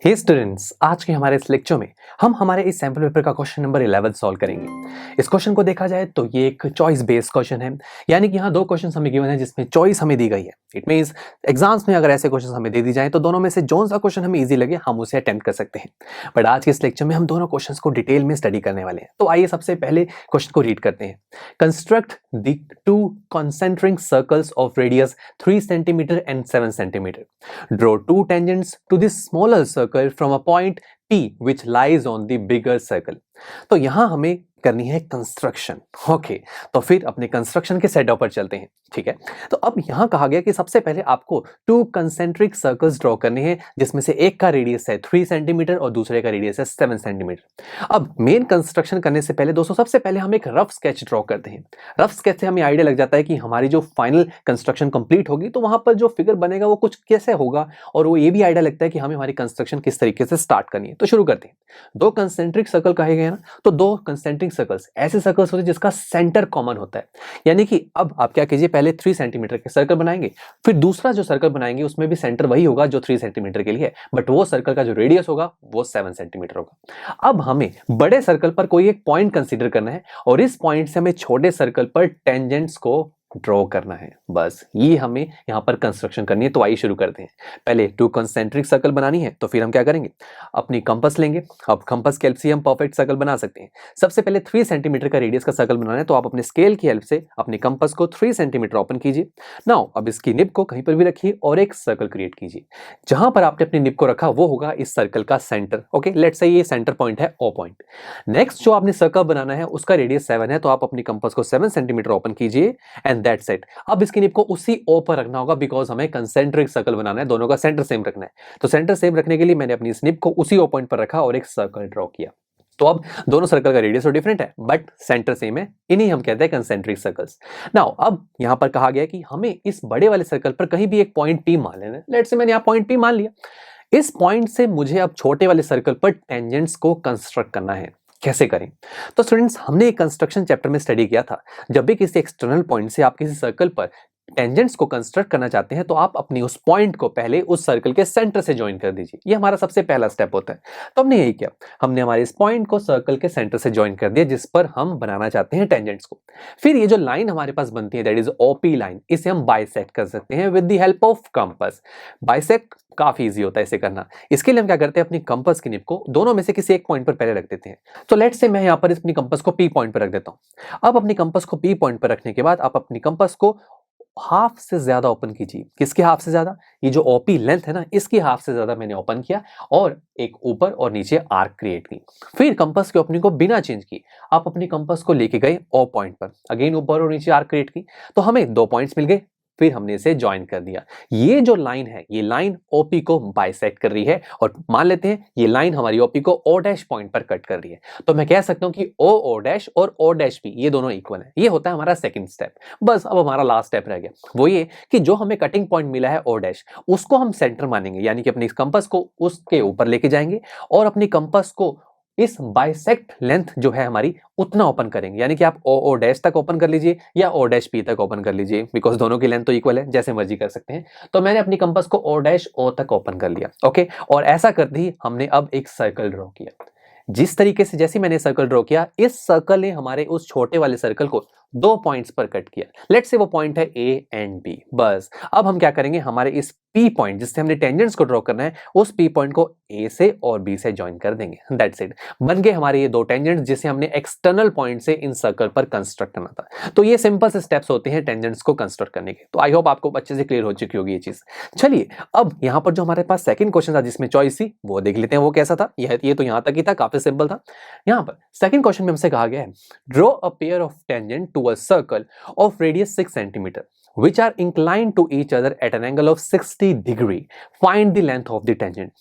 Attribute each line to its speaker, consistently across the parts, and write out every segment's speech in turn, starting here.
Speaker 1: हे students, आज के हमारे इस लेक्चर में हम हमारे इस सैंपल पेपर का क्वेश्चन नंबर 11 सॉल्व करेंगे। इस क्वेश्चन को देखा जाए तो ये एक चॉइस बेस्ड क्वेश्चन है, यानी कि यहाँ दो क्वेश्चन हमें गिवन है जिसमें चॉइस हमें दी गई है। इट मींस एग्जाम्स में अगर ऐसे क्वेश्चन हमें दे दी जाए तो दोनों में से जो सा क्वेश्चन हमें इजी लगे हम उसे अटेम्प्ट कर सकते हैं। बट आज के इस लेक्चर में हम दोनों क्वेश्चन को डिटेल में स्टडी करने वाले हैं। तो आइए सबसे पहले क्वेश्चन को रीड करते हैं। Construct the two concentric circles of radius 3 cm and 7 cm. Draw two tangents to the smaller circle from a point P which lies on the bigger circle. तो यहां हमें करनी है कंस्ट्रक्शन। ओके, तो फिर अपने कंस्ट्रक्शन के सेटअप पर चलते हैं। ठीक है, तो अब यहां कहा गया कि सबसे पहले आपको टू कंसेंट्रिक सर्कल्स ड्रॉ करने हैं, जिसमें से एक का रेडियस है 3 सेंटीमीटर और दूसरे का रेडियस है 7 सेंटीमीटर। अब मेन कंस्ट्रक्शन करने से पहले दोस्तों सबसे पहले हम एक रफ स्केच ड्रॉ करते हैं। रफ स्केच से हमें आइडिया लग जाता है कि हमारी जो फाइनल कंस्ट्रक्शन कंप्लीट होगी तो वहां पर जो फिगर बनेगा वो कुछ कैसे होगा, और वो ये भी आइडिया लगता है कि हमें हमारी कंस्ट्रक्शन किस तरीके से स्टार्ट करनी है। तो शुरू करते हैं। दो कंसेंट्रिक सर्कल कहे गए ना, तो दो कंसेंट्रिक सर्कल्स ऐसे सर्कल्स होते हैं जिसका सेंटर कॉमन होता है। यानी कि अब आप क्या कीजिए, पहले 3 सेंटीमीटर के सर्कल बनाएंगे, फिर दूसरा जो सर्कल बनाएंगे उसमें भी सेंटर वही होगा जो 3 सेंटीमीटर के लिए है, बट वो सर्कल का जो रेडियस होगा वो 7 सेंटीमीटर होगा। अब हमें बड़े सर्कल पर कोई एक पॉइंट कंसीडर करना है और इस पॉइंट से हमें छोटे सर्कल पर टेंजेंट्स को ड्रॉ करना है। बस ये हमें यहां पर कंस्ट्रक्शन करनी है। तो आइए शुरू करते हैं। पहले टू कंसेंट्रिक सर्कल बनानी है, तो फिर हम क्या करेंगे, अपनी कंपास लेंगे। अब कंपास की हेल्प से हम परफेक्ट सर्कल बना सकते हैं। सबसे पहले 3 सेंटीमीटर का रेडियस का सर्कल बनाना है, तो आप अपने स्केल की हेल्प से अपने कंपास को 3 सेंटीमीटर ओपन कीजिए। नाउ अब इसकी निब को कहीं पर भी रखिए और एक सर्कल क्रिएट कीजिए। जहां पर आपने अपनी निब को रखा वो होगा इस सर्कल का सेंटर। ओके, लेट्स से ये सेंटर पॉइंट है ओ पॉइंट। नेक्स्ट जो आपने सर्कल बनाना है उसका रेडियस 7 है, तो आप अपनी कंपास को 7 सेंटीमीटर ओपन कीजिए एंड दैट्स इट। अब इसकी निब को उसी ओ पर रखना होगा, बिकॉज हमें कंसेंट्रिक सर्कल बनाना है, दोनों का सेंटर सेम रखना है। तो सेंटर सेम रखने के लिए मैंने अपनी इस निब को उसी ओ पॉइंट पर रखा और एक सर्कल ड्रॉ किया। तो अब दोनों सर्कल का रेडियस तो डिफरेंट है बट सेंटर सेम है, इन्हीं हम कहते हैं कंसेंट्रिक सर्कल्स। नाउ अब यहां पर कहा गया है कि हमें इस बड़े वाले सर्कल पर कहीं भी एक पॉइंट P मान लेना है। लेट्स से मैंने यहां पॉइंट P मान लिया। इस पॉइंट से मुझे अब छोटे वाले सर्कल पर टेंजेंट्स को कंस्ट्रक्ट करना है। कैसे करें? तो स्टूडेंट्स, हमने एक कंस्ट्रक्शन चैप्टर में स्टडी किया था। जब भी किसी एक्सटर्नल पॉइंट से आप किसी सर्कल पर टेंजेंट्स को कंस्ट्रक्ट करना चाहते हैं तो आप अपनी उस पॉइंट को पहले उस सर्कल के सेंटर से ज्वाइन कर दीजिए। ये हमारा सबसे पहला स्टेप होता है। तो हमने यही किया, हमने हमारे इस पॉइंट को सर्कल के सेंटर से ज्वाइन कर दिया जिस पर हम बनाना चाहते हैं टेंजेंट्स को। फिर ये जो लाइन हमारे पास बनती है दैट इज ओपी लाइन, इसे हम बाइसेक्ट कर सकते हैं with the help of compass. Bisect काफी इजी होता है इसे करना। इसके लिए हम क्या करते हैं, अपनी कंपास की निब को दोनों में से किसी एक पॉइंट पर पहले रख देते हैं। तो लेट्स से मैं यहाँ पर अपनी कंपास को P पॉइंट पर रख देता हूँ। अब अपनी कंपास को P पॉइंट पर रखने के बाद आप अपनी कंपास को हाफ से ज्यादा ओपन कीजिए। किसके हाफ से ज्यादा? ये जो ओपी लेंथ है ना, इसकी हाफ से ज्यादा मैंने ओपन किया और एक ऊपर और नीचे आर्क क्रिएट की। फिर कंपास की ओपनिंग को बिना चेंज किए आप अपनी कंपास को लेके गए ओ पॉइंट पर, अगेन ऊपर और नीचे आर्क क्रिएट की, तो हमें 2 पॉइंट्स मिल गए। फिर हमने इसे ज्वाइन कर दिया। ये जो लाइन है ये लाइन ओपी को बाइसेक्ट कर रही है और मान लेते हैं ये लाइन हमारी ओपी को ओ डैश पॉइंट पर कट कर रही है। तो मैं कह सकता हूं कि ओ डैश और ओ डैश पी ये दोनों इक्वल है। ये होता है हमारा सेकंड स्टेप। बस अब हमारा लास्ट स्टेप रह गया, वो ये कि जो हमें कटिंग पॉइंट मिला है ओ डैश, उसको हम सेंटर मानेंगे, यानी कि अपनी कंपास को उसके ऊपर लेके जाएंगे और अपनी कंपास को इस बाइसेक्ट लेंथ जो है हमारी उतना ओपन करेंगे। यानी कि आप ओ डैश तक ओपन कर लीजिए या ओ डैश पी तक ओपन कर लीजिए, बिकॉज दोनों की लेंथ तो इक्वल है, जैसे मर्जी कर सकते हैं। तो मैंने अपनी कंपास को ओ डैश ओ तक ओपन कर लिया। ओके, और ऐसा करते ही हमने अब एक सर्कल ड्रॉ किया। जिस तरीके से जैसे मैंने सर्कल ड्रॉ किया, इस सर्कल ने हमारे उस छोटे वाले सर्कल को 2 पॉइंट्स पर कट किया। लेट्स से वो पॉइंट है A एंड B। बस अब हम क्या करेंगे, हमारे इस P पॉइंट जिससे हमने टेंजेंट्स को ड्रॉ करना है, उस P पॉइंट को A से और B से ज्वाइन कर देंगे। दैट्स इट, बन गए हमारे ये 2 टेंजेंट्स जिसे हमने एक्सटर्नल पॉइंट से इन सर्कल पर कंस्ट्रक्ट करना था। तो ये सिंपल से स्टेप्स होते हैं टेंजेंट्स को कंस्ट्रक्ट करने के। तो आई होप आपको अच्छे से क्लियर हो चुकी होगी ये चीज। चलिए अब यहाँ पर जो हमारे पास सेकंड क्वेश्चन था जिसमें चॉइस थी वो देख लेते हैं वो कैसा था। ये तो यहाँ तक ही था, काफी सिंपल था। यहाँ पर सेकंड क्वेश्चन में हमसे कहा गया है, draw a pair of tangent to a circle of radius 6 cm which are inclined to each other at an angle of 60 degree. Find the length of the tangent.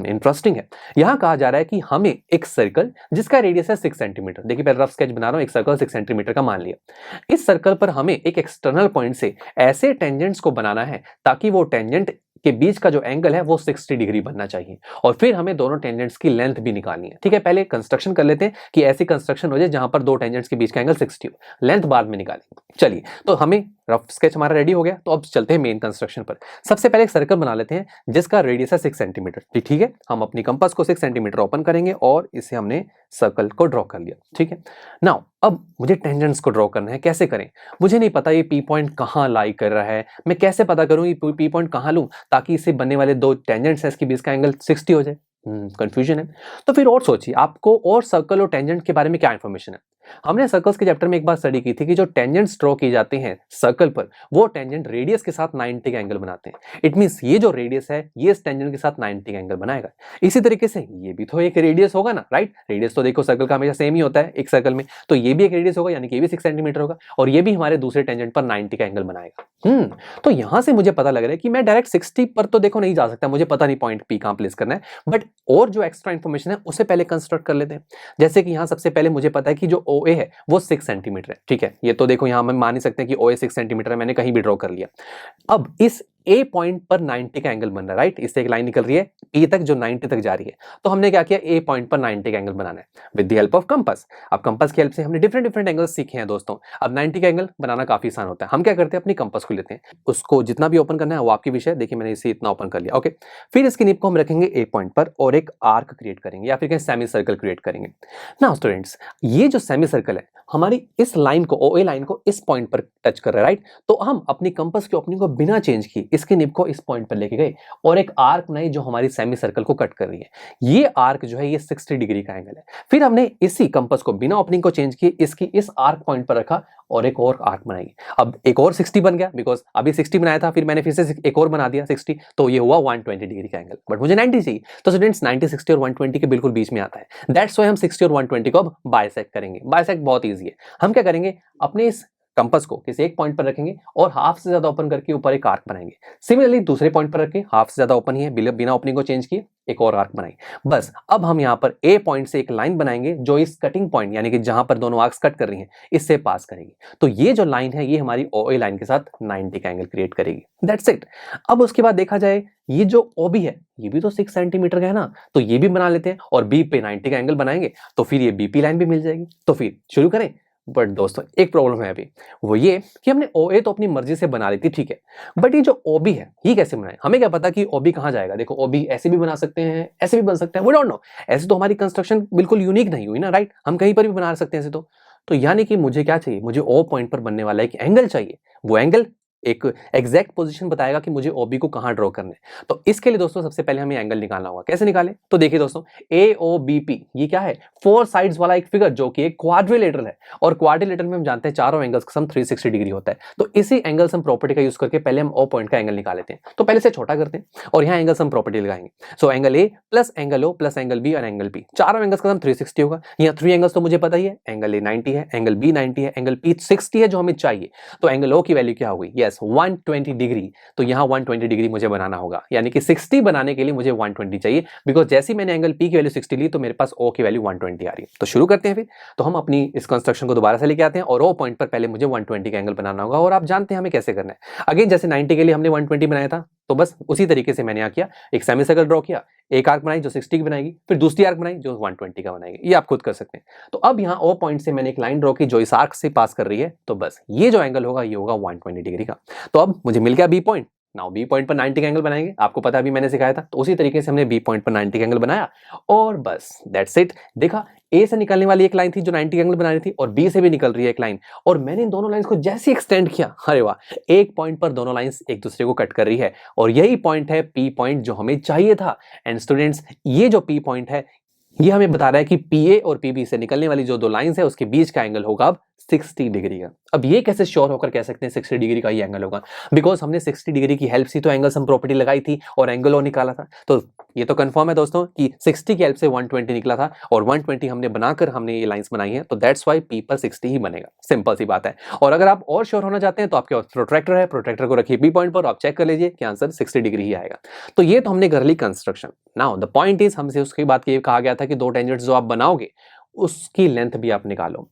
Speaker 1: Interesting है। यहां कहा जा रहा है कि हमें एक सर्कल जिसका रेडियस है 6 सेंटीमीटर, देखिए पहले रफ स्केच बना रहा हूं, एक सर्कल 6 सेंटीमीटर का मान लिया। इस सर्कल पर हमें एक एक्सटर्नल पॉइंट से ऐसे टेंजेंट्स को बनाना है ताकि वो टेंजेंट के बीच का जो एंगल है वो 60 डिग्री बनना चाहिए, और फिर हमें दोनों टेंजेंट्स की लेंथ भी निकालनी है। ठीक है, पहले कंस्ट्रक्शन कर लेते हैं कि ऐसी कंस्ट्रक्शन हो जाए जहां पर दो टेंजेंट्स के बीच का एंगल 60 हो, लेंथ बाद में निकालेंगे। चलिए, तो हमें रफ स्केच हमारा रेडी हो गया, तो अब चलते हैं मेन कंस्ट्रक्शन पर। सबसे पहले एक सर्कल बना लेते हैं जिसका रेडियस है 6 सेंटीमीटर। ठीक है, हम अपनी कंपास को 6 सेंटीमीटर ओपन करेंगे और इसे हमने सर्कल को ड्रॉ कर लिया। ठीक है, नाउ अब मुझे टेंजेंट्स को ड्रॉ करना है। कैसे करें, मुझे नहीं पता ये पी पॉइंट कहाँ लाई कर रहा है। मैं कैसे पता करूं ये पी पॉइंट कहाँ लूं ताकि इससे बनने वाले दो टेंजेंट्स है इसके बीच का एंगल 60 हो जाए। कंफ्यूजन है, तो फिर और सोचिए आपको और सर्कल और टेंजेंट के बारे में क्या इंफॉर्मेशन है। हमने सर्कल्स के चैप्टर में एक बार स्टडी की थी कि जो टेंजेंट्स ड्रॉ की जाते हैं सर्कल पर, वो टेंजेंट रेडियस के साथ 90 का एंगल बनाते हैं। इट मींस ये जो रेडियस है ये इस टेंजेंट के साथ 90 का एंगल बनाएगा। इसी तरीके से ये भी तो एक रेडियस होगा ना, राइट। रेडियस तो देखो सर्कल का हमेशा सेम ही होता है एक सर्कल में, तो ये भी एक रेडियस होगा, यानी कि ये भी 6 सेंटीमीटर होगा और ये भी हमारे दूसरे टेंजेंट पर 90 का एंगल बनाएगा। तो यहां से मुझे पता लग रहा है कि मैं डायरेक्ट 60 पर तो देखो नहीं जा सकता, मुझे पता नहीं पॉइंट पी कहां प्लेस करना है, बट और जो एक्स्ट्रा इंफॉर्मेशन है उसे पहले कंस्ट्रक्ट कर लेते हैं। जैसे कि यहां सबसे पहले मुझे पता है कि जो OA है वो 6 सेंटीमीटर है। ठीक है, ये तो देखो यहां हम मान ही सकते हैं कि OA 6 सेंटीमीटर है, मैंने कहीं भी ड्रॉ कर लिया। अब इस A पॉइंट पर 90 का एंगल बन रहा है, राइट। इससे एक लाइन निकल रही है P तक जो 90 तक जा रही है, तो हमने क्या किया, A पॉइंट पर 90 का एंगल बनाना है with the help of compass. अब कंपास की हेल्प से हमने डिफरेंट डिफरेंट एंगल्स सीखे हैं दोस्तों। अब 90 का एंगल बनाना काफी आसान होता है। हम क्या करते हैं, अपनी कंपास को लेते हैं, उसको जितना भी ओपन करना है वो आपकी विषय। देखिए मैंने इसे इतना ओपन कर लिया, ओके। फिर इसकी निब को हम रखेंगे A पॉइंट पर और एक आर्क क्रिएट करेंगे या फिर कहीं सेमी सर्कल क्रिएट करेंगे। नाउ स्टूडेंट्स, ये जो सेमी सर्कल है हमारी इस लाइन को, OA लाइन को इस पॉइंट पर टच कर रहा है, राइट। तो हम अपनी कंपास की ओपनिंग को बिना चेंज किए इसकी निब को इस पॉइंट पर लेके गए और एक आर्क बनाई जो हमारी सेमी सर्कल को कट कर रही है। ये आर्क जो है ये 60 डिग्री का एंगल है। फिर हमने इसी कंपास को बिना ओपनिंग को चेंज किए इसकी इस आर्क पॉइंट पर रखा और एक और आर्क बनाई। अब एक और 60 बन गया, बिकॉज अभी 60 बनाया था, फिर मैंने फिर से एक और बना दिया 60, तो ये हुआ 120 डिग्री का एंगल। बट मुझे 90 चाहिए, तो स्टूडेंट्स 90, 60 और 120 के बिल्कुल बीच में आता है। दैट्स व्हाई हम 60 और 120 को अब बाइसेक्ट करेंगे। बाइसेक्ट बहुत ईजी है। हम क्या करेंगे, अपने इस कंपास को किसी एक पॉइंट पर रखेंगे और हाफ से ज्यादा ओपन करके ऊपर एक आर्क बनाएंगे। सिमिलरली दूसरे पॉइंट पर रखें, हाफ से ज्यादा ओपन ही है, बिना ओपनिंग को चेंज किए एक और आर्क बनाई। बस अब हम यहाँ पर A पॉइंट से एक लाइन बनाएंगे जो इस कटिंग पॉइंट यानी कि जहां पर दोनों आर्क्स कट कर रही हैं इससे पास करेगी। तो ये जो लाइन है ये हमारी OA लाइन के साथ 90 का एंगल क्रिएट करेगी। That's it. अब उसके बाद देखा जाए ये जो OB है ये भी तो 6 सेंटीमीटर का है ना, तो ये भी बना लेते हैं और B पे 90 का एंगल बनाएंगे तो फिर ये BP लाइन भी मिल जाएगी। तो फिर शुरू करें। बट दोस्तों एक प्रॉब्लम है अभी, वो ये कि हमने OA तो अपनी मर्जी से बना ली थी, ठीक है, बट ये जो OB है ये कैसे बनाए, हमें क्या पता कि OB कहां जाएगा। देखो OB ऐसे भी बना सकते हैं, ऐसे भी बन सकते हैं, वी डोंट नो। ऐसे तो हमारी कंस्ट्रक्शन बिल्कुल यूनिक नहीं हुई ना, राइट। हम कहीं पर भी बना सकते हैं ऐसे तो यानी कि मुझे क्या चाहिए, मुझे O पॉइंट पर बनने वाला एक एंगल चाहिए। वो एंगल एक एग्जैक्ट पोजीशन बताएगा कि मुझे OB को कहां ड्रॉ करना है। तो इसके लिए दोस्तों सबसे पहले हमें एंगल निकालना होगा। कैसे निकालें, तो देखिए दोस्तों AOBP ये क्या है, 4 साइड्स वाला एक फिगर जो कि एक क्वाड्रिलेटरल है और क्वाड्रिलेटरल में हम जानते हैं चारों एंगल्स का सम 360 डिग्री होता है। तो इसी एंगल सम प्रॉपर्टी का यूज करके पहले हम O पॉइंट का एंगल निकाल लेते हैं। तो पहले से छोटा करते हैं और यहाँ एंगल सम प्रॉपर्टी लगाएंगे। So angle A plus angle O plus angle B और एंगल P, चारों एंगल्स का सम 360 होगा। यहाँ 3 एंगल्स तो मुझे पता ही है, एंगल A 90 है, एंगल B 90 है, एंगल P 60 है जो हमें चाहिए। तो एंगल O की वैल्यू क्या होगी, यस 120 डिग्री। तो यहां 120 डिग्री मुझे बनाना होगा, यानी कि 60 बनाने के लिए मुझे 120 चाहिए, बिकॉज जैसे ही मैंने एंगल P की वैल्यू 60 ली तो मेरे पास O की वैल्यू 120 आ रही है। तो शुरू करते हैं फिर। तो हम अपनी इस कंस्ट्रक्शन को दोबारा से लेके आते हैं और O पॉइंट पर पहले मुझे 120 का एंगल बनाना होगा और आप जानते हैं हमें कैसे करना है। अगेन जैसे 90 के लिए हमने 120 बनाया था, तो बस उसी तरीके से मैंने यहाँ किया, एक सेमी सर्कल ड्रॉ किया, एक आर्क बनाई जो 60 की बनाएगी, फिर दूसरी आर्क बनाई जो 120 का बनाएगी। ये आप खुद कर सकते हैं। तो अब यहाँ O पॉइंट से मैंने एक लाइन ड्रॉ की जो इस आर्क से पास कर रही है, तो बस ये जो एंगल होगा ये होगा 120 डिग्री का। तो अब मुझे मिल गया B point. Now B point पर 90 का एंगल बनाएंगे, आपको पता है अभी मैंने सिखाया था। तो उसी तरीके से हमने B पॉइंट पर 90 का एंगल बनाया और बस दैट्स इट। देखा A से निकलने वाली एक लाइन थी जो 90 का एंगल बना रही थी और B से भी निकल रही है एक लाइन, और मैंने इन दोनों लाइंस को जैसे एक्सटेंड किया, अरे वाह, एक पॉइंट पर दोनों लाइंस एक दूसरे को कट कर रही है और यही पॉइंट है P पॉइंट जो हमें चाहिए था। एंड स्टूडेंट्स ये जो P पॉइंट है ये हमें बता रहा है कि PA और PB से निकलने वाली जो दो लाइंस है उसके बीच का एंगल होगा अब 60 डिग्री का। अब ये कैसे श्योर होकर कह सकते हैं 60 डिग्री का ही एंगल होगा, बिकॉज हमने 60 डिग्री की हेल्प से तो एंगल सम प्रॉपर्टी लगाई थी और एंगल ओ निकाला था। तो ये तो कंफर्म है दोस्तों कि 60 की हेल्प से 120 निकला था और 120 हमने बनाकर हमने ये लाइंस बनाई है, तो दैट्स व्हाई P पर 60 ही बनेगा। सिंपल सी बात है। और अगर आप और श्योर होना चाहते हैं तो आपके प्रोट्रैक्टर है, प्रोट्रैक्टर को रखिए B पॉइंट पर, आप चेक कर लीजिए कि आंसर 60 डिग्री ही आएगा। तो ये तो हमने कर ली construction. Now the point is, हमसे उसके बाद ये कहा गया था कि दो टेंजेंट्स जो आप बनाओगे उसकी लेंथ भी आप निकालो।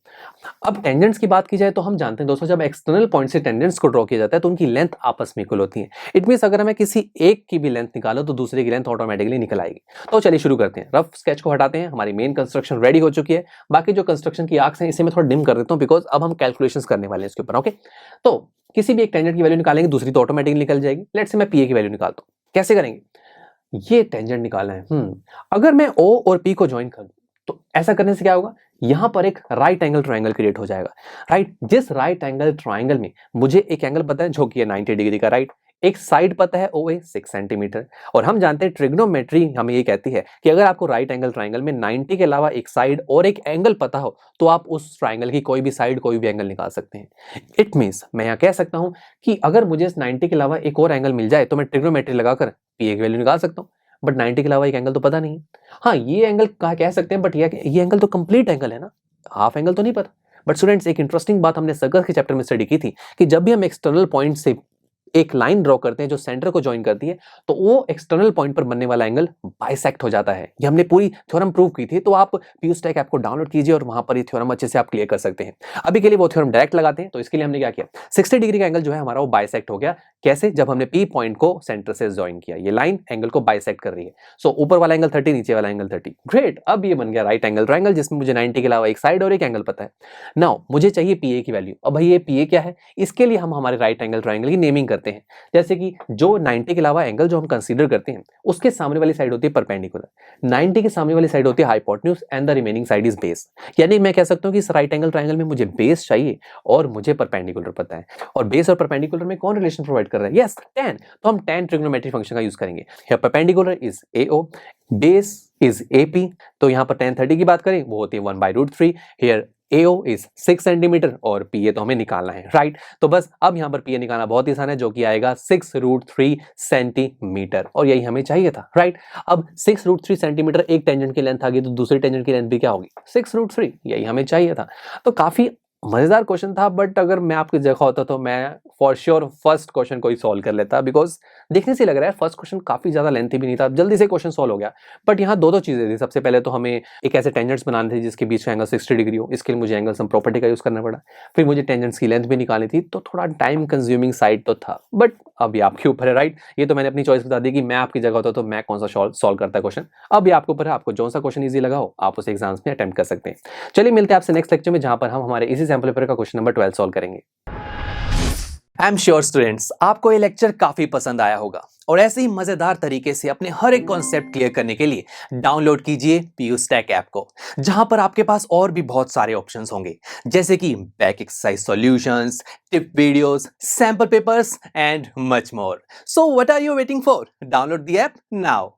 Speaker 1: अब टेंजेंट्स की बात की जाए तो हम जानते हैं दोस्तों जब एक्सटर्नल पॉइंट से टेंजेंट्स को ड्रॉ किया जाता है तो उनकी लेंथ आपस में इक्वल होती है। इट मींस अगर हमें किसी एक की भी लेंथ निकालो तो दूसरे की लेंथ ऑटोमेटिकली निकल आएगी। तो चलिए शुरू करते हैं। रफ स्केच को हटाते हैं, हमारी मेन कंस्ट्रक्शन रेडी हो चुकी है। बाकी जो कंस्ट्रक्शन की आर्क्स हैं इसे मैं थोड़ा डिम कर देता हूं बिकॉज अब हम कैलकुलेशंस करने वाले हैं इसके ऊपर। ओके, तो किसी भी एक टेंजेंट की वैल्यू निकालेंगे, दूसरी तो ऑटोमेटिकली निकल जाएगी। लेट्स से मैं पी ए की वैल्यू निकालता हूँ, कैसे करेंगे? ये टेंजेंट निकालना है। अगर मैं ओ और पी को ज्वाइन कर दूं तो ऐसा करने से क्या होगा, यहां पर एक राइट एंगल ट्राइंगल क्रिएट हो जाएगा। राइट, जिस राइट एंगल ट्राइंगल में मुझे एक एंगल पता है जो कि है 90 डिग्री का, राइट, एक साइड पता है ओ ए 6 सेंटीमीटर, और हम जानते हैं ट्रिग्नोमेट्री हमें ये कहती है कि अगर आपको राइट एंगल ट्राइंगल में 90 के अलावा एक साइड और एक एंगल पता हो तो आप उस ट्राइंगल की कोई भी साइड, कोई भी एंगल निकाल सकते हैं। इट मींस मैं यहाँ कह सकता हूं कि अगर मुझे इस 90 के अलावा एक और एंगल मिल जाए तो मैं ट्रिग्नोमेट्री लगाकर पी ए की वैल्यू निकाल सकता हूँ। बट 90 के अलावा एक एंगल तो पता नहीं। हाँ, ये एंगल कह सकते हैं, बट ये एंगल तो कंप्लीट एंगल है ना, हाफ एंगल तो नहीं पता। बट स्टूडेंट्स, एक इंटरेस्टिंग बात हमने सर्कल के चैप्टर में स्टडी की थी कि जब भी हम एक्सटर्नल पॉइंट से एक लाइन ड्रॉ करते हैं जो सेंटर को ज्वाइन करती है तो वो एक्सटर्नल पॉइंट पर बनने वाला एंगल बाइसेक्ट हो जाता है। ये हमने पूरी थ्योरम प्रूव की थी, तो आप पीयूस्टैक ऐप को डाउनलोड कीजिए और वहां पर ये थ्योरम अच्छे से आप क्लियर कर सकते हैं। अभी के लिए वो थ्योरम डायरेक्ट लगाते हैं, तो इसके लिए हमने क्या किया, 60 डिग्री का एंगल जो है हमारा वो बाइसेक्ट हो गया। कैसे? जब हमने पी पॉइंट को सेंटर से ज्वाइन किया, ये लाइन एंगल को बाइसेक्ट कर रही है। सो ऊपर वाला एंगल 30, नीचे वाला एंगल 30। ग्रेट, अब ये बन गया राइट एंगल ट्राइंगल जिसमें मुझे 90 के अलावा एक साइड और एक एंगल पता है। नाउ मुझे चाहिए पी ए की वैल्यू। अब भाई ये पी ए क्या है, इसके लिए हम हमारे राइट एंगल ट्राइंगल की नेमिंग करते हैं। जैसे कि जो 90 के अलावा एंगल जो हम कंसीडर करते हैं उसके सामने वाली साइड होती है परपेंडिकुलर, 90 के सामने वाली साइड होती है hypotenuse and the remaining side is base. यानी मैं कह सकता हूं कि इस राइट एंगल ट्रायंगल में मुझे बेस चाहिए और मुझे परपेंडिकुलर पता है। और बेस और परपेंडिकुलर में कौन रिलेशन प्रोवाइड कर रहा है? Yes, tan। तो हम tan ट्रिग्नोमेट्री फंक्शन का यूज करेंगे। Here perpendicular is AO, base is AP। तो यहां पर tan 30 की बात करें वो होती है 1/√3। हियर AO इज 6 सेंटीमीटर और PA तो हमें निकालना है, राइट। तो बस अब यहां पर PA निकालना बहुत ही आसान है, जो कि आएगा 6√3 सेंटीमीटर, और यही हमें चाहिए था, राइट। अब 6√3 सेंटीमीटर एक टेंजेंट की लेंथ आ गई तो दूसरी टेंजेंट की लेंथ भी क्या होगी? 6√3, यही हमें चाहिए था। तो काफी मजेदार क्वेश्चन था, बट अगर मैं आपकी जगह होता तो मैं फॉर श्योर फर्स्ट क्वेश्चन को ही सॉल्व कर लेता, बिकॉज देखने से लग रहा है फर्स्ट क्वेश्चन काफी ज्यादा लेंथी भी नहीं था, जल्दी से क्वेश्चन सॉल्व हो गया। बट यहाँ दो चीजें थी। सबसे पहले तो हमें एक ऐसे टेंजेंट्स बनाने थे जिसके बीच का एंगल 60 डिग्री हो, इसके लिए मुझे एंगल सम प्रॉपर्टी का यूज करना पड़ा। फिर मुझे टेंजेंट्स की लेंथ भी निकालनी थी, तो थोड़ा टाइम कंज्यूमिंग साइड तो था, बट अभी आपके ऊपर है, राइट। ये तो मैंने अपनी चॉइस बता दी कि मैं आपकी जगह होता तो मैं कौन सा सॉल्व करता क्वेश्चन। अभी आपके ऊपर है, आपको जो सा क्वेश्चन ईजी लगा हो आप उसे एग्जाम्स में अटेम्प्ट कर सकते हैं। चलिए मिलते हैं आपसे नेक्स्ट लेक्चर में, जहां पर हम हमारे इसी सैंपल पेपर का क्वेश्चन नंबर 12 सॉल्व करेंगे। आई एम श्योर स्टूडेंट्स आपको ये लेक्चर काफी पसंद आया होगा, और ऐसे ही मजेदार तरीके से अपने हर एक कॉन्सेप्ट क्लियर करने के लिए डाउनलोड कीजिए पीयूस्टैक ऐप को, जहां पर आपके पास और भी बहुत सारे ऑप्शंस होंगे, जैसे कि back exercise solutions, tip videos, sample papers and much more. So what are you waiting for? Download the app now.